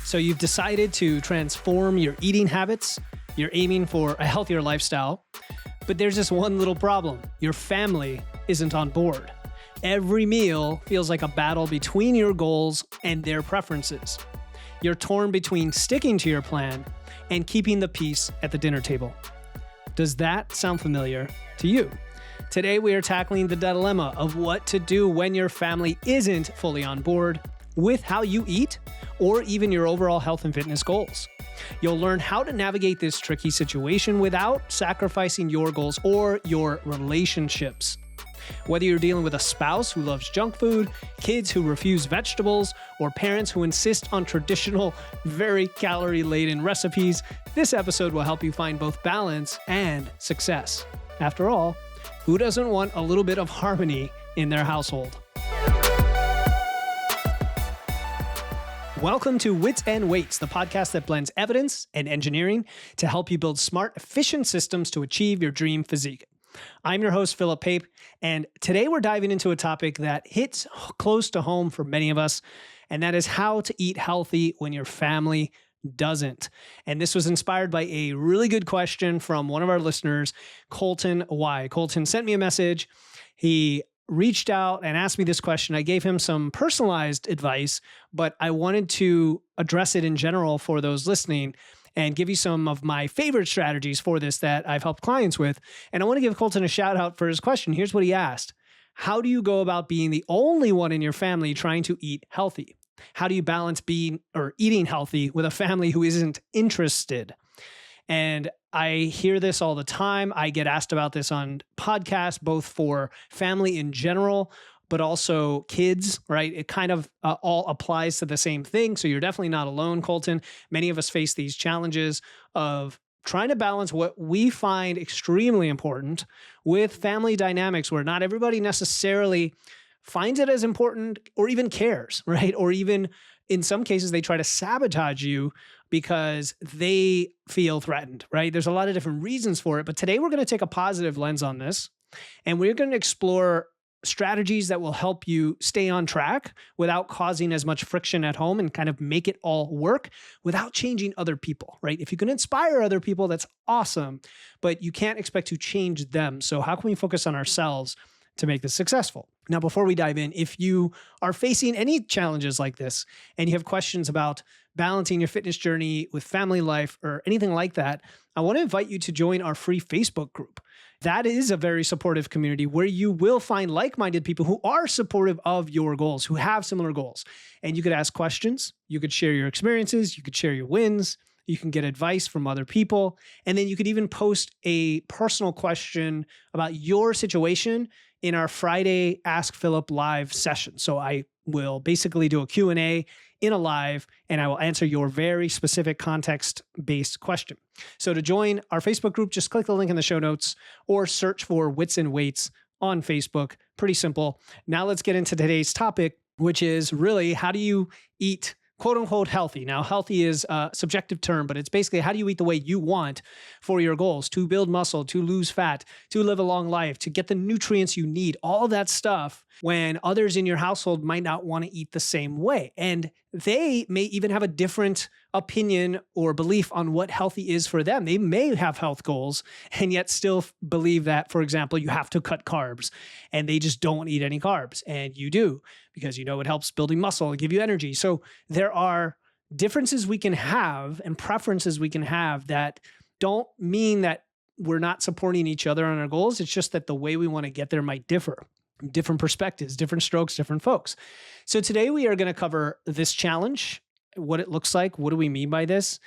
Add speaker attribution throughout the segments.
Speaker 1: So you've decided to transform your eating habits. You're aiming for a healthier lifestyle, but there's this one little problem. Your family isn't on board. Every meal feels like a battle between your goals and their preferences. You're torn between sticking to your plan and keeping the peace at the dinner table. Does that sound familiar to you? Today, we are tackling the dilemma of what to do when your family isn't fully on board with how you eat or even your overall health and fitness goals. You'll learn how to navigate this tricky situation without sacrificing your goals or your relationships. Whether you're dealing with a spouse who loves junk food, kids who refuse vegetables, or parents who insist on traditional, very calorie-laden recipes, this episode will help you find both balance and success. After all, who doesn't want a little bit of harmony in their household? Welcome to Wits and Weights, the podcast that blends evidence and engineering to help you build smart, efficient systems to achieve your dream physique. I'm your host, Philip Pape, and today we're diving into a topic that hits close to home for many of us, and that is how to eat healthy when your family doesn't. And this was inspired by a really good question from one of our listeners, Colton Y. Colton sent me a message. He reached out and asked me this question. I gave him some personalized advice, but I wanted to address it in general for those listening and give you some of my favorite strategies for this that I've helped clients with. And I want to give Colton a shout out for his question. Here's what he asked. How do you go about being the only one in your family trying to eat healthy? How do you balance being or eating healthy with a family who isn't interested? And I hear this all the time. I get asked about this on podcasts, both for family in general, but also kids, right? It kind of all applies to the same thing. So you're definitely not alone, Colton. Many of us face these challenges of trying to balance what we find extremely important with family dynamics where not everybody necessarily finds it as important or even cares, right? Or even in some cases, they try to sabotage you because they feel threatened, right? There's a lot of different reasons for it. But today we're going to take a positive lens on this, and we're going to explore strategies that will help you stay on track without causing as much friction at home and kind of make it all work without changing other people, right? If you can inspire other people, that's awesome, but you can't expect to change them. So how can we focus on ourselves to make this successful? Now, before we dive in, if you are facing any challenges like this and you have questions about balancing your fitness journey with family life or anything like that, I want to invite you to join our free Facebook group. That is a very supportive community where you will find like-minded people who are supportive of your goals, who have similar goals. And you could ask questions, you could share your experiences, you could share your wins, you can get advice from other people, and then you could even post a personal question about your situation in our Friday Ask Philip live session. So I will basically do a Q&A in a live, and I will answer your very specific context-based question. So to join our Facebook group, just click the link in the show notes or search for Wits and Weights on Facebook. Pretty simple. Now let's get into today's topic, which is really how do you eat quote unquote healthy. Now, healthy is a subjective term, but it's basically how do you eat the way you want for your goals, to build muscle, to lose fat, to live a long life, to get the nutrients you need, all that stuff when others in your household might not want to eat the same way. And they may even have a different opinion or belief on what healthy is for them. They may have health goals and yet still believe that, for example, you have to cut carbs and they just don't eat any carbs. And you do because you know it helps building muscle and give you energy. So there are differences we can have and preferences we can have that don't mean that we're not supporting each other on our goals. It's just that the way we want to get there might differ. Different perspectives, different strokes, different folks. So today we are going to cover this challenge, what it looks like. What do we mean by this?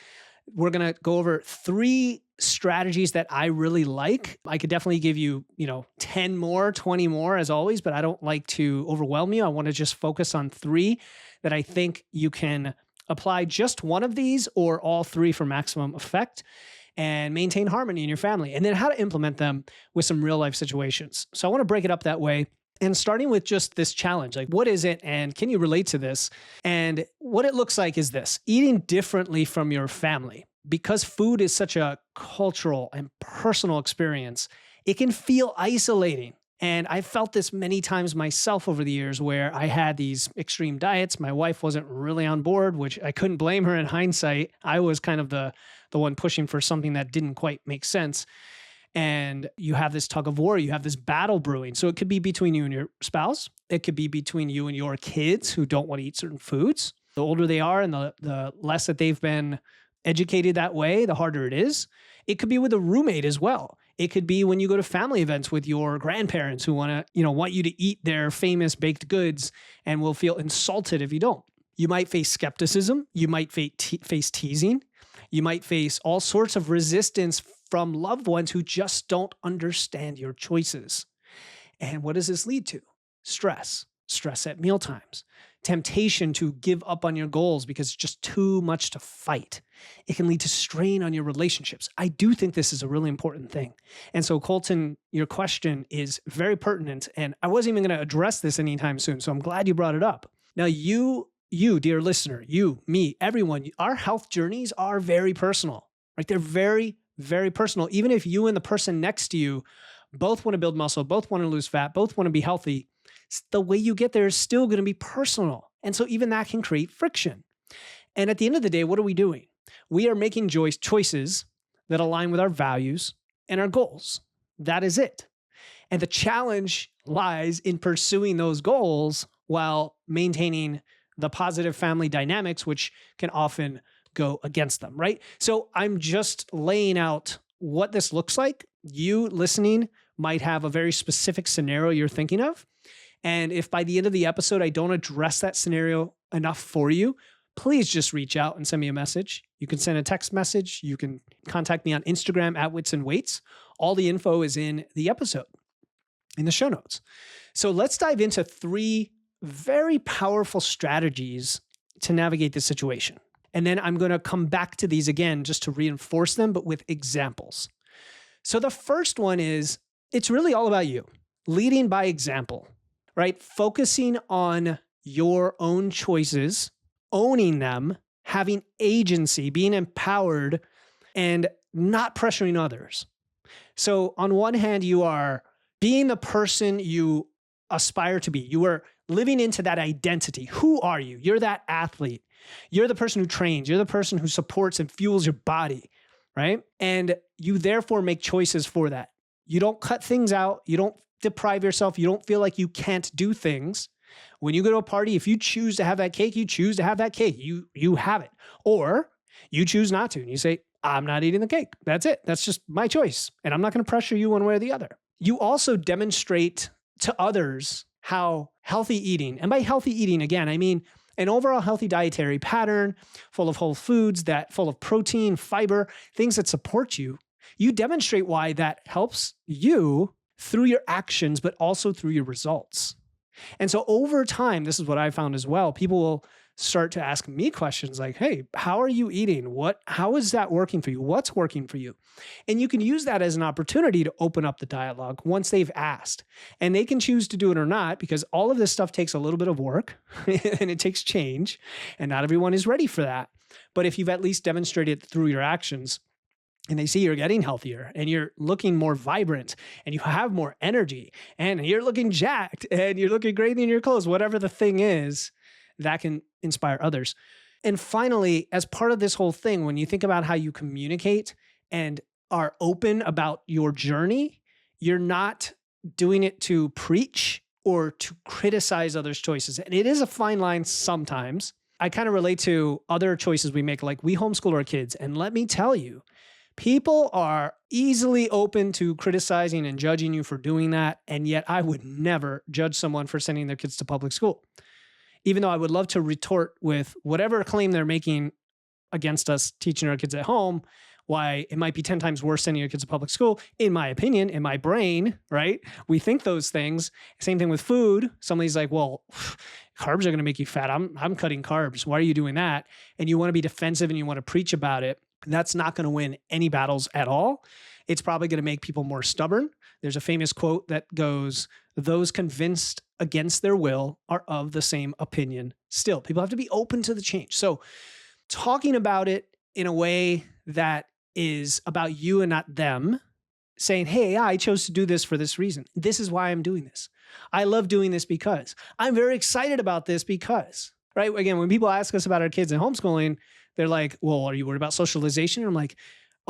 Speaker 1: We're going to go over 3 strategies that I really like. I could definitely give you, 10 more, 20 more as always, but I don't like to overwhelm you. I want to just focus on 3 that I think you can apply just one of these or all 3 for maximum effect and maintain harmony in your family, and then how to implement them with some real life situations. So I want to break it up that way. And starting with just this challenge, like what is it and can you relate to this? And what it looks like is this: eating differently from your family. Because food is such a cultural and personal experience, it can feel isolating And I felt this many times myself over the years where I had these extreme diets. My wife wasn't really on board, which I couldn't blame her in hindsight. I was kind of the one pushing for something that didn't quite make sense. And you have this tug of war, you have this battle brewing. So it could be between you and your spouse. It could be between you and your kids who don't want to eat certain foods. The older they are and the less that they've been educated that way, the harder it is. It could be with a roommate as well. It could be when you go to family events with your grandparents who want you to eat their famous baked goods and will feel insulted if you don't. You might face skepticism. You might face teasing. You might face all sorts of resistance from loved ones who just don't understand your choices. And what does this lead to? Stress at mealtimes, temptation to give up on your goals because it's just too much to fight. It can lead to strain on your relationships. I do think this is a really important thing. And so, Colton, your question is very pertinent, and I wasn't even going to address this anytime soon, so I'm glad you brought it up. Now, you, dear listener, you, me, everyone, our health journeys are very personal, right? They're very, very personal. Even if you and the person next to you both want to build muscle, both want to lose fat, both want to be healthy, the way you get there is still going to be personal. And so even that can create friction. And at the end of the day, what are we doing? We are making choices that align with our values and our goals. That is it. And the challenge lies in pursuing those goals while maintaining the positive family dynamics, which can often go against them, right? So I'm just laying out what this looks like. You listening might have a very specific scenario you're thinking of. And if by the end of the episode, I don't address that scenario enough for you, please just reach out and send me a message. You can send a text message. You can contact me on Instagram at Wits and Weights. All the info is in the episode, in the show notes. So let's dive into 3 very powerful strategies to navigate this situation. And then I'm going to come back to these again just to reinforce them, but with examples. So the first one is, it's really all about you, leading by example, right? Focusing on your own choices, owning them, having agency, being empowered, and not pressuring others. So on one hand, you are being the person you aspire to be. You are living into that identity. Who are you? You're that athlete. You're the person who trains. You're the person who supports and fuels your body, right? And you therefore make choices for that. You don't cut things out. You don't deprive yourself. You don't feel like you can't do things. When you go to a party, if you choose to have that cake, you choose to have that cake. You have it. Or you choose not to. And you say, I'm not eating the cake. That's it. That's just my choice. And I'm not going to pressure you one way or the other. You also demonstrate to others how healthy eating, and by healthy eating, again, I mean an overall healthy dietary pattern full of whole foods, full of protein, fiber, things that support you. You demonstrate why that helps you through your actions, but also through your results. And so over time, this is what I found as well. People will start to ask me questions like, hey, how are you eating? How is that working for you? What's working for you? And you can use that as an opportunity to open up the dialogue once they've asked. And they can choose to do it or not, because all of this stuff takes a little bit of work and it takes change. And not everyone is ready for that. But if you've at least demonstrated through your actions, and they see you're getting healthier and you're looking more vibrant and you have more energy and you're looking jacked and you're looking great in your clothes, whatever the thing is, that can inspire others. And finally, as part of this whole thing, when you think about how you communicate and are open about your journey, you're not doing it to preach or to criticize others' choices. And it is a fine line sometimes. I kind of relate to other choices we make, like we homeschool our kids. And let me tell you, people are easily open to criticizing and judging you for doing that. And yet I would never judge someone for sending their kids to public school. Even though I would love to retort with whatever claim they're making against us teaching our kids at home, why it might be 10 times worse sending your kids to public school, in my opinion, in my brain, right? We think those things. Same thing with food. Somebody's like, well, carbs are going to make you fat. I'm cutting carbs. Why are you doing that? And you want to be defensive and you want to preach about it. That's not going to win any battles at all. It's probably going to make people more stubborn. There's a famous quote that goes, those convinced against their will are of the same opinion still. People have to be open to the change. So talking about it in a way that is about you and not them saying, hey, yeah, I chose to do this for this reason. This is why I'm doing this. I love doing this because I'm very excited about this because, right? Again, when people ask us about our kids and homeschooling, they're like, well, are you worried about socialization? And I'm like,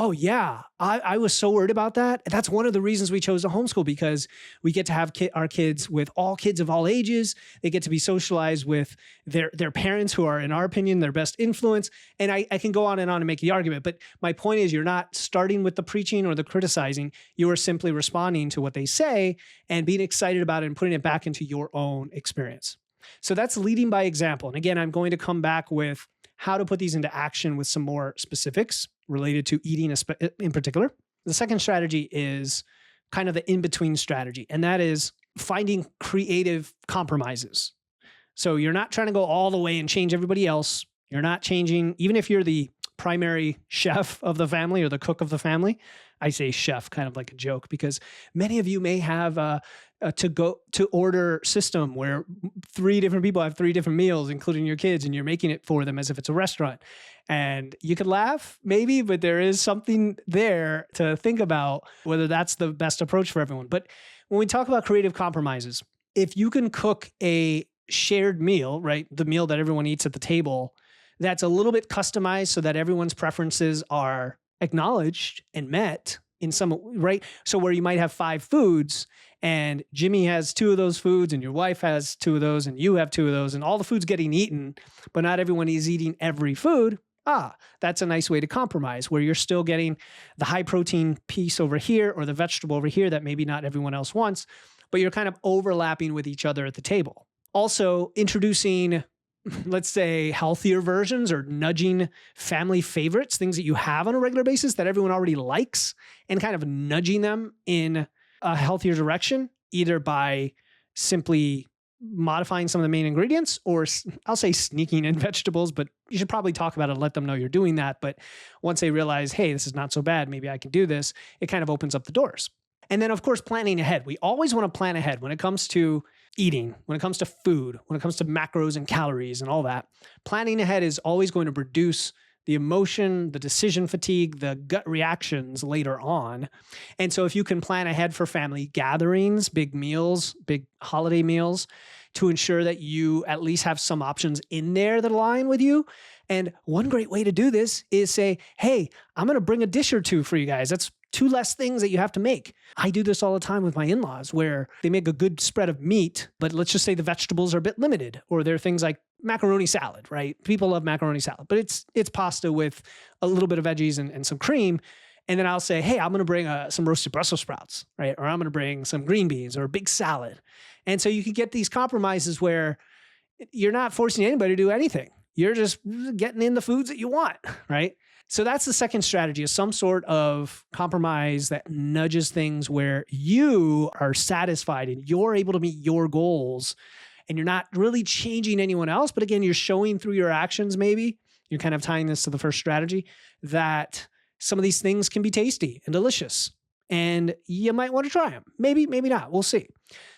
Speaker 1: oh yeah, I was so worried about that. That's one of the reasons we chose to homeschool, because we get to have our kids with all kids of all ages. They get to be socialized with their parents, who are, in our opinion, their best influence. And I can go on and make the argument, but my point is, you're not starting with the preaching or the criticizing. You are simply responding to what they say and being excited about it and putting it back into your own experience. So that's leading by example. And again, I'm going to come back with how to put these into action with some more specifics related to eating in particular. The second strategy is kind of the in-between strategy, and that is finding creative compromises. So you're not trying to go all the way and change everybody else. You're not changing, even if you're the primary chef of the family or the cook of the family. I say chef kind of like a joke, because many of you may have a to-order system where 3 different people have 3 different meals, including your kids, and you're making it for them as if it's a restaurant. And you could laugh maybe, but there is something there to think about whether that's the best approach for everyone. But when we talk about creative compromises, if you can cook a shared meal, right, the meal that everyone eats at the table, that's a little bit customized so that everyone's preferences are acknowledged and met in some, right? So where you might have 5 foods and Jimmy has 2 of those foods and your wife has 2 of those and you have 2 of those and all the food's getting eaten, but not everyone is eating every food. That's a nice way to compromise, where you're still getting the high protein piece over here or the vegetable over here that maybe not everyone else wants, but you're kind of overlapping with each other at the table. Also, introducing, let's say, healthier versions or nudging family favorites, things that you have on a regular basis that everyone already likes, and kind of nudging them in a healthier direction, either by simply modifying some of the main ingredients, or I'll say sneaking in vegetables, but you should probably talk about it and let them know you're doing that. But once they realize, hey, this is not so bad, maybe I can do this, it kind of opens up the doors. And then, of course, planning ahead. We always want to plan ahead when it comes to eating, when it comes to food, when it comes to macros and calories and all that. Planning ahead is always going to reduce the emotion, the decision fatigue, the gut reactions later on. And so if you can plan ahead for family gatherings, big meals, big holiday meals, to ensure that you at least have some options in there that align with you. And one great way to do this is say, hey, I'm going to bring a dish or 2 for you guys. That's 2 less things that you have to make. I do this all the time with my in-laws, where they make a good spread of meat, but let's just say the vegetables are a bit limited, or there are things like macaroni salad, right? People love macaroni salad, but it's pasta with a little bit of veggies and some cream. And then I'll say, hey, I'm going to bring some roasted Brussels sprouts, right? Or I'm going to bring some green beans or a big salad. And so you can get these compromises where you're not forcing anybody to do anything. You're just getting in the foods that you want, right? So that's the second strategy, is some sort of compromise that nudges things where you are satisfied and you're able to meet your goals, and you're not really changing anyone else. But again, you're showing through your actions, maybe you're kind of tying this to the first strategy, that some of these things can be tasty and delicious, and you might want to try them. Maybe, maybe not. We'll see.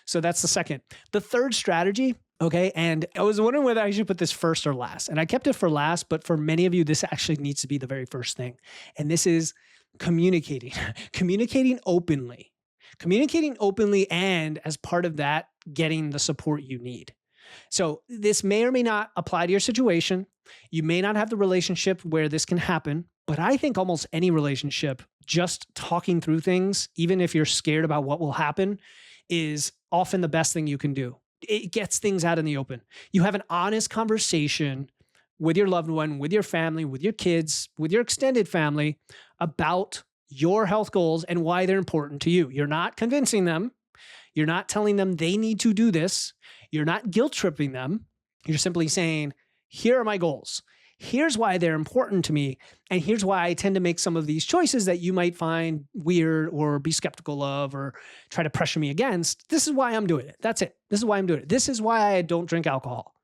Speaker 1: So that's the second. The third strategy, okay, and I was wondering whether I should put this first or last, and I kept it for last, but for many of you, this actually needs to be the very first thing. And this is communicating, communicating openly, and as part of that, getting the support you need. So this may or may not apply to your situation. You may not have the relationship where this can happen, but I think almost any relationship, just talking through things, even if you're scared about what will happen, is often the best thing you can do. It gets things out in the open. You have an honest conversation with your loved one, with your family, with your kids, with your extended family about your health goals and why they're important to you. You're not convincing them. You're not telling them they need to do this. You're not guilt tripping them. You're simply saying, here are my goals. Here's why they're important to me. And here's why I tend to make some of these choices that you might find weird or be skeptical of or try to pressure me against. This is why I'm doing it. That's it. This is why I'm doing it. This is why I don't drink alcohol.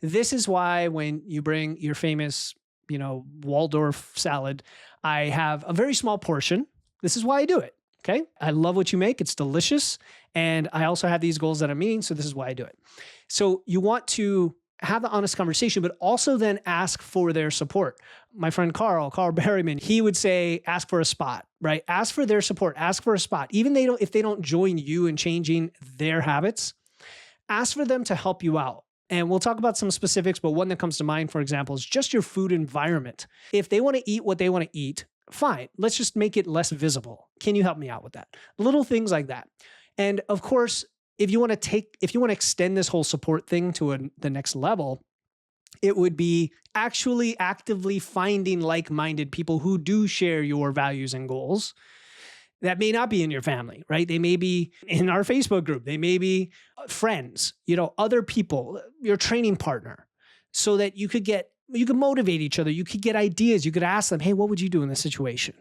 Speaker 1: This is why when you bring your famous, Waldorf salad, I have a very small portion. This is why I do it. Okay. I love what you make. It's delicious. And I also have these goals that I'm meeting. So this is why I do it. So you want to have the honest conversation, but also then ask for their support. My friend Carl Berryman, he would say, ask for a spot, right? Ask for their support, ask for a spot. Even if they don't join you in changing their habits, ask for them to help you out. And we'll talk about some specifics, but one that comes to mind, for example, is just your food environment. If they want to eat what they want to eat, fine. Let's just make it less visible. Can you help me out with that? Little things like that. And of course, if you want to extend this whole support thing to the next level, it would be actually actively finding like-minded people who do share your values and goals. That may not be in your family, right? They may be in our Facebook group. They may be friends, other people, your training partner, so that you could motivate each other. You could get ideas. You could ask them, hey, what would you do in this situation?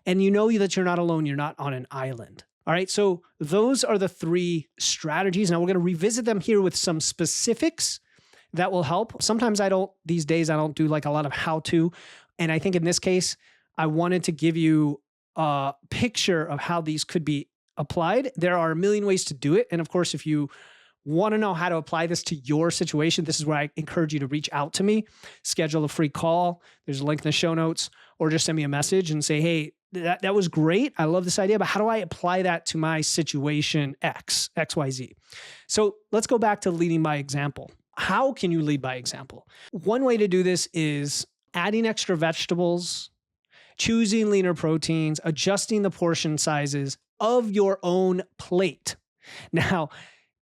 Speaker 1: And you know that you're not alone. You're not on an island. All right. So those are the 3 strategies. Now we're going to revisit them here with some specifics that will help. Sometimes these days I don't do like a lot of how to. And I think in this case, I wanted to give you a picture of how these could be applied. There are a million ways to do it. And of course, if you want to know how to apply this to your situation, this is where I encourage you to reach out to me, schedule a free call. There's a link in the show notes, or just send me a message and say, hey, that was great. I love this idea, but how do I apply that to my situation XYZ? So let's go back to leading by example. How can you lead by example? One way to do this is adding extra vegetables, choosing leaner proteins, adjusting the portion sizes of your own plate. Now,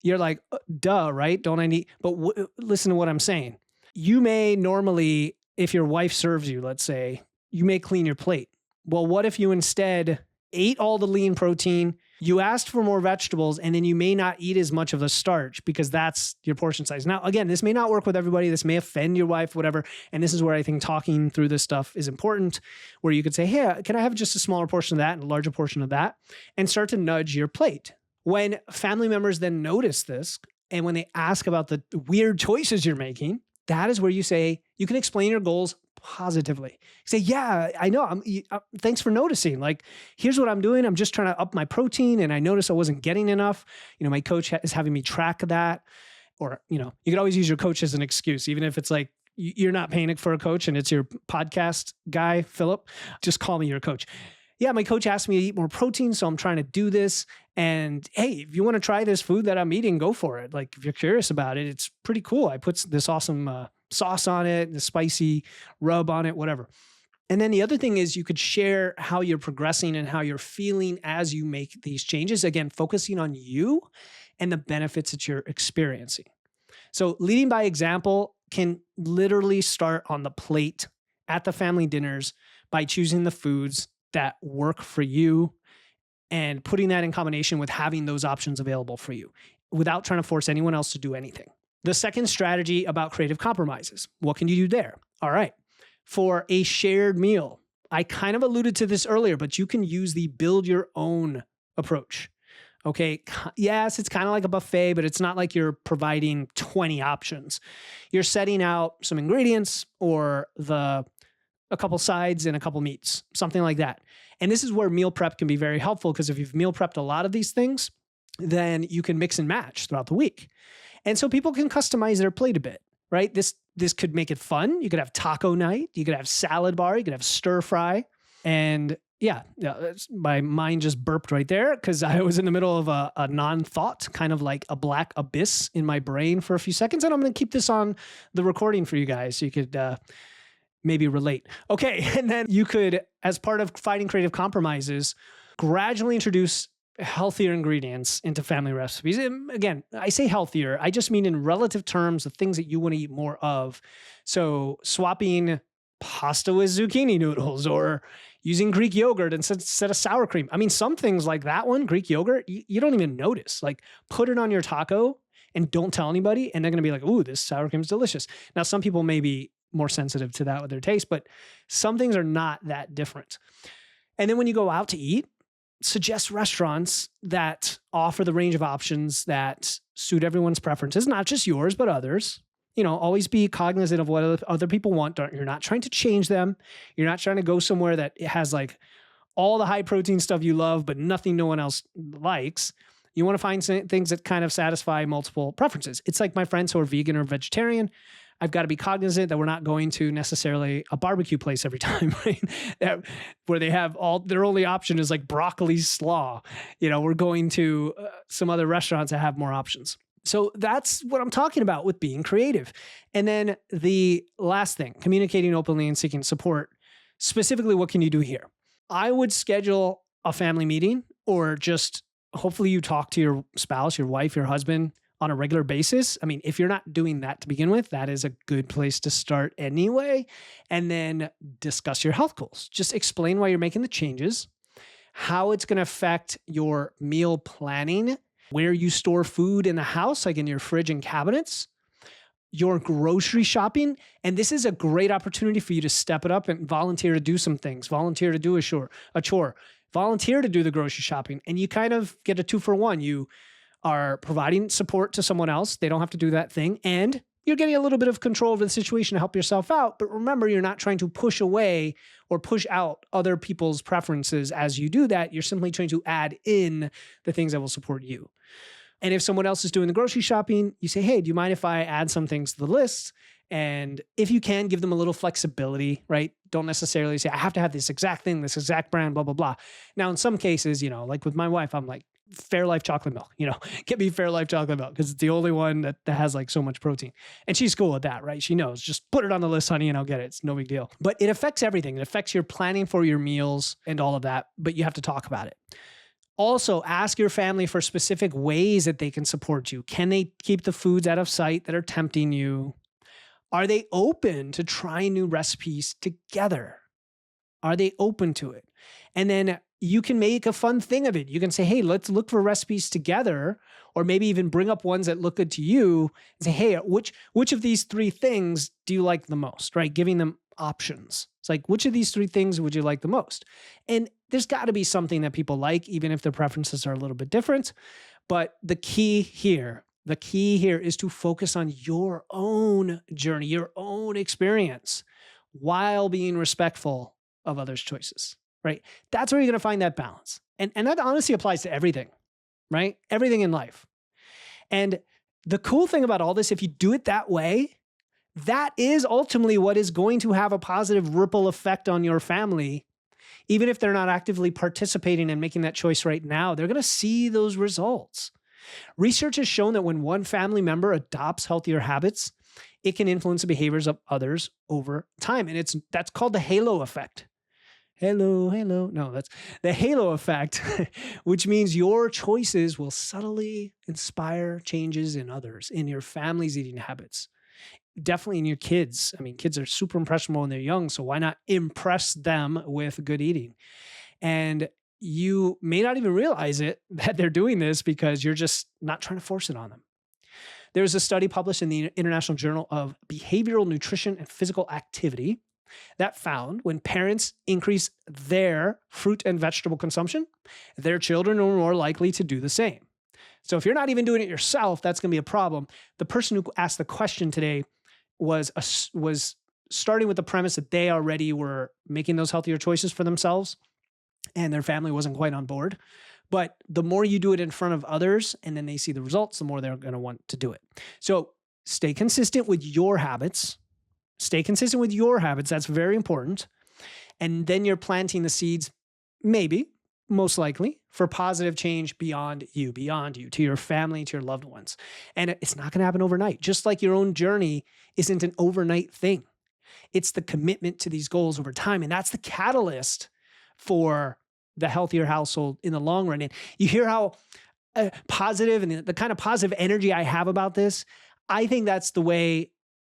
Speaker 1: you're like, duh, right? Don't I need? But listen to what I'm saying. You may normally, if your wife serves you, let's say, you may clean your plate. Well, what if you instead ate all the lean protein, you asked for more vegetables, and then you may not eat as much of the starch because that's your portion size. Now, again, this may not work with everybody. This may offend your wife, whatever. And this is where I think talking through this stuff is important, where you could say, hey, can I have just a smaller portion of that and a larger portion of that? And start to nudge your plate. When family members then notice this, and when they ask about the weird choices you're making, that is where you can explain your goals positively. Say, yeah, I know. Thanks for noticing. Like, here's what I'm doing. I'm just trying to up my protein, and I noticed I wasn't getting enough. My coach is having me track that. Or, you could always use your coach as an excuse, even if it's like you're not paying for a coach and it's your podcast guy, Philip. Just call me your coach. Yeah, my coach asked me to eat more protein, so I'm trying to do this. And hey, if you want to try this food that I'm eating, go for it. Like, if you're curious about it, it's pretty cool. I put this awesome sauce on it, the spicy rub on it, whatever. And then the other thing is you could share how you're progressing and how you're feeling as you make these changes. Again, focusing on you and the benefits that you're experiencing. So leading by example can literally start on the plate at the family dinners by choosing the foods that work for you and putting that in combination with having those options available for you without trying to force anyone else to do anything. The second strategy about creative compromises. What can you do there? All right. For a shared meal, I kind of alluded to this earlier, but you can use the build your own approach. Okay. Yes, it's kind of like a buffet, but it's not like you're providing 20 options. You're setting out some ingredients or a couple sides and a couple meats, something like that. And this is where meal prep can be very helpful, because if you've meal prepped a lot of these things, then you can mix and match throughout the week. And so people can customize their plate a bit, right? This could make it fun. You could have taco night. You could have salad bar. You could have stir fry. And yeah, my mind just burped right there because I was in the middle of a non-thought, kind of like a black abyss in my brain for a few seconds. And I'm going to keep this on the recording for you guys so you could maybe relate. Okay. And then you could, as part of finding creative compromises, gradually introduce healthier ingredients into family recipes. And again, I say healthier, I just mean in relative terms, the things that you want to eat more of. So swapping pasta with zucchini noodles or using Greek yogurt instead of sour cream. I mean, some things like that one, Greek yogurt, you don't even notice. Like, put it on your taco and don't tell anybody, and they're going to be like, ooh, this sour cream is delicious. Now, some people may be more sensitive to that with their taste, but some things are not that different. And then when you go out to eat, suggest restaurants that offer the range of options that suit everyone's preferences, not just yours, but others. Always be cognizant of what other people want. You're not trying to change them. You're not trying to go somewhere that has like all the high protein stuff you love, but nothing no one else likes. You want to find things that kind of satisfy multiple preferences. It's like my friends who are vegan or vegetarian. I've got to be cognizant that we're not going to necessarily a barbecue place every time, right? Where they have their only option is like broccoli slaw. We're going to some other restaurants that have more options. So that's what I'm talking about with being creative. And then the last thing, communicating openly and seeking support. Specifically, what can you do here? I would schedule a family meeting, or just hopefully you talk to your spouse, your wife, your husband on a regular basis. I mean, if you're not doing that to begin with, that is a good place to start anyway. And then discuss your health goals. Just explain why you're making the changes, how it's going to affect your meal planning, where you store food in the house, like in your fridge and cabinets, your grocery shopping. And this is a great opportunity for you to step it up and volunteer to do some things, volunteer to do a chore, volunteer to do the grocery shopping. And you kind of get a 2-for-1. You are providing support to someone else. They don't have to do that thing. And you're getting a little bit of control over the situation to help yourself out. But remember, you're not trying to push away or push out other people's preferences as you do that. You're simply trying to add in the things that will support you. And if someone else is doing the grocery shopping, you say, hey, do you mind if I add some things to the list? And if you can, give them a little flexibility, right? Don't necessarily say, I have to have this exact thing, this exact brand, blah, blah, blah. Now, in some cases, like with my wife, I'm like, Fairlife chocolate milk, get me Fairlife chocolate milk because it's the only one that has like so much protein. And she's cool with that, right? She knows, just put it on the list, honey, and I'll get it. It's no big deal. But it affects everything. It affects your planning for your meals and all of that, but you have to talk about it. Also, ask your family for specific ways that they can support you. Can they keep the foods out of sight that are tempting you? Are they open to trying new recipes together? Are they open to it? And then you can make a fun thing of it. You can say, hey, let's look for recipes together, or maybe even bring up ones that look good to you and say, hey, which of these 3 things do you like the most, right? Giving them options. It's like, which of these 3 things would you like the most? And there's got to be something that people like, even if their preferences are a little bit different. But the key here is to focus on your own journey, your own experience, while being respectful of others' choices, right? That's where you're going to find that balance. And that honestly applies to everything, right? Everything in life. And the cool thing about all this, if you do it that way, that is ultimately what is going to have a positive ripple effect on your family. Even if they're not actively participating and making that choice right now, they're going to see those results. Research has shown that when one family member adopts healthier habits, it can influence the behaviors of others over time. And that's called the halo effect. Halo. No, that's the halo effect, which means your choices will subtly inspire changes in others, in your family's eating habits. Definitely in your kids. I mean, kids are super impressionable when they're young, so why not impress them with good eating? And you may not even realize it that they're doing this because you're just not trying to force it on them. There's a study published in the International Journal of Behavioral Nutrition and Physical Activity that found when parents increase their fruit and vegetable consumption, their children are more likely to do the same. So if you're not even doing it yourself, that's going to be a problem. The person who asked the question today was starting with the premise that they already were making those healthier choices for themselves and their family wasn't quite on board. But the more you do it in front of others and then they see the results, the more they're going to want to do it. So stay consistent with your habits. That's very important. And then you're planting the seeds, maybe, most likely, for positive change beyond you, to your family, to your loved ones. And it's not going to happen overnight. Just like your own journey isn't an overnight thing. It's the commitment to these goals over time. And that's the catalyst for the healthier household in the long run. And you hear how positive and the kind of positive energy I have about this. I think that's the way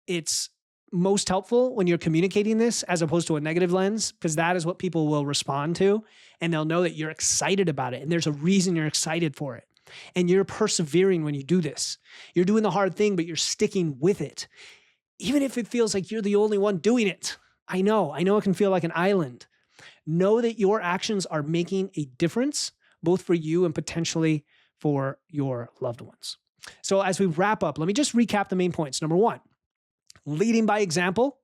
Speaker 1: it's most helpful when you're communicating this as opposed to a negative lens, because that is what people will respond to and they'll know that you're excited about it and there's a reason you're excited for it. And you're persevering when you do this. You're doing the hard thing, but you're sticking with it. Even if it feels like you're the only one doing it. I know it can feel like an island. Know that your actions are making a difference, both for you and potentially for your loved ones. So as we wrap up, let me just recap the main points. Number 1, leading by example,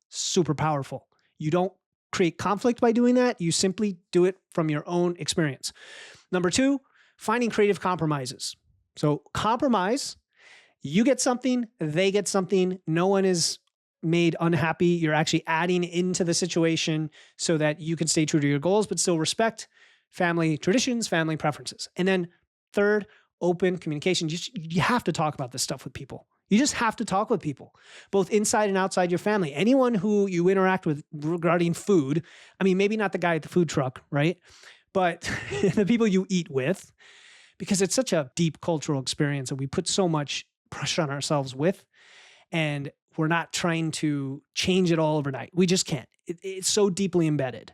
Speaker 1: super powerful. You don't create conflict by doing that. You simply do it from your own experience. Number 2, finding creative compromises. So compromise, you get something, they get something. No one is made unhappy. You're actually adding into the situation so that you can stay true to your goals, but still respect family traditions, family preferences. And then third, open communication. You have to talk about this stuff with people. You just have to talk with people, both inside and outside your family. Anyone who you interact with regarding food, I mean, maybe not the guy at the food truck, right? But the people you eat with, because it's such a deep cultural experience and we put so much pressure on ourselves with, and we're not trying to change it all overnight. We just can't. It's so deeply embedded.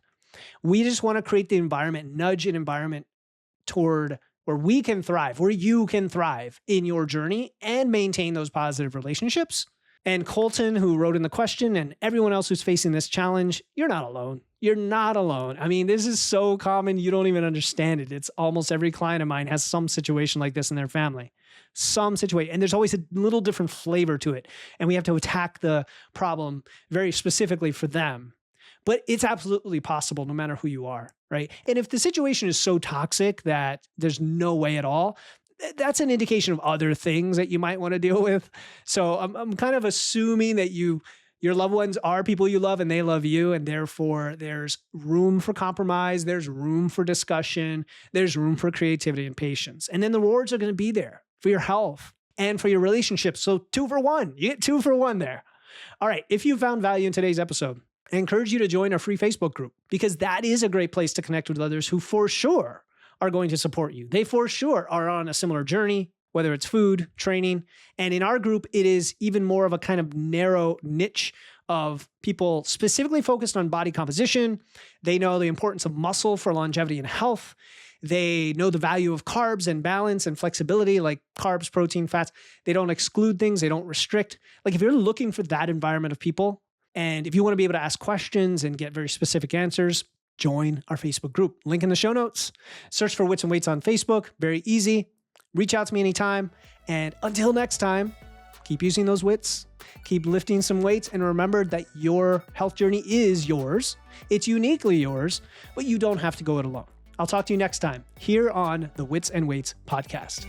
Speaker 1: We just want to create the environment, nudge an environment toward where we can thrive, where you can thrive in your journey and maintain those positive relationships. And Colton, who wrote in the question, and everyone else who's facing this challenge, you're not alone. You're not alone. I mean, this is so common, you don't even understand it. It's almost every client of mine has some situation like this in their family. Some situation. And there's always a little different flavor to it. And we have to attack the problem very specifically for them. But it's absolutely possible no matter who you are, right? And if the situation is so toxic that there's no way at all, that's an indication of other things that you might want to deal with. So I'm kind of assuming that your loved ones are people you love and they love you, and therefore there's room for compromise, there's room for discussion, there's room for creativity and patience. And then the rewards are going to be there for your health and for your relationships. So 2 for 1. You get 2 for 1 there. All right. If you found value in today's episode, I encourage you to join our free Facebook group, because that is a great place to connect with others who for sure are going to support you. They for sure are on a similar journey, whether it's food, training. And in our group, it is even more of a kind of narrow niche of people specifically focused on body composition. They know the importance of muscle for longevity and health. They know the value of carbs and balance and flexibility, like carbs, protein, fats. They don't exclude things. They don't restrict. Like if you're looking for that environment of people, and if you want to be able to ask questions and get very specific answers, join our Facebook group. Link in the show notes. Search for Wits and Weights on Facebook. Very easy. Reach out to me anytime. And until next time, keep using those wits, keep lifting some weights, and remember that your health journey is yours. It's uniquely yours, but you don't have to go it alone. I'll talk to you next time here on the Wits and Weights podcast.